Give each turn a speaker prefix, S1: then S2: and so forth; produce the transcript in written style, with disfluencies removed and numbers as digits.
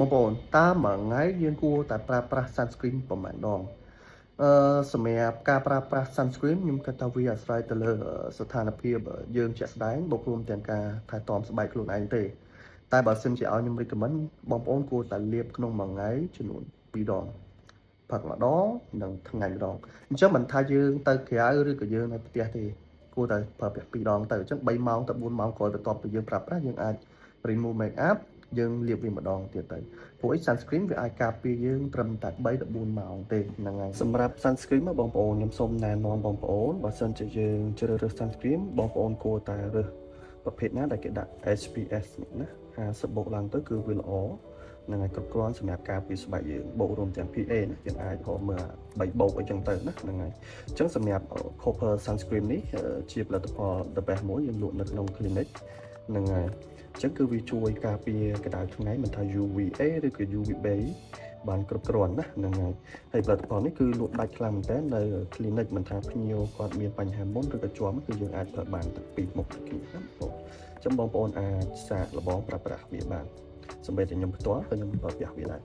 S1: បងប្អូនតាមមួយថ្ងៃយើងគួរតែប្រើប្រាស់ sunscreen ប្រហែលដងសម្រាប់ការប្រើប្រាស់ sunscreen ខ្ញុំគិតថាវាអាស្រ័យទៅលើស្ថានភាពយើងជាក់ស្ដែងបូករួមទាំងការថែទាំស្បែកខ្លួនឯងទេតែបើសិនជាឲ្យខ្ញុំ recommend បងប្អូនគួរតែលាបក្នុងមួយថ្ងៃចំនួន2ដងផឹកម្ដងនិងថ្ងៃម្ដងអញ្ចឹងមិនថាយើងទៅក្រៅឬក៏យើងនៅផ្ទះទេគួរតែប្រើប្រាស់2ដងទៅអញ្ចឹង3ម៉ោងទៅ4ម៉ោងក្រោយបន្ទាប់ពីយើងប្រើប្រាស់យើងអាច remove makeup យើងលាបវាម្ដងទៀតទៅព្រោះអី sunscreen វាអាចការពារយើងត្រឹមតែ3ទៅ4ម៉ោងទេហ្នឹងហើយសម្រាប់ sunscreen មកបងប្អូនខ្ញុំសូមណែនាំបងប្អូនបើសិនជាយើងជ្រើសរើស sunscreen បងប្អូនគួរតែរើសប្រភេទណាដែលគេដាក់ SPF ណា50បូកឡើងទៅគឺវាល្អនឹងឲ្យគ្រប់គ្រាន់សម្រាប់ការពារស្បែកយើងបូករួមទាំង PA ណាយើងអាចរកមើល3បូកអីចឹងទៅណាហ្នឹងហើយអញ្ចឹងសម្រាប់ Copper sunscreen នេះជាផលិតផល the best មួយយើងលក់នៅក្នុង clinic ហ្នឹងហើយអញ្ចឹងគឺវាជួយការពារកម្ដៅថ្ងៃមិនថា UVA ឬក៏ UVB បានគ្រប់គ្រាន់ណាហ្នឹងហើយផលិតផលនេះគឺលក់ដាច់ខ្លាំងមែនតើនៅ clinic មិនថាភ្ញៀវគាត់មានបញ្ហាមុនឬក៏ជាប់គឺយើងអាចប្រើបានទាំងពីរមុខគ្នាណាបងប្អូនអញ្ចឹងបងប្អូនអាចសាកល្បងប្រើប្រាស់វាបានសម្បីតែខ្ញុំផ្ទាល់ក៏ខ្ញុំប្រើប្រាស់វាដែរ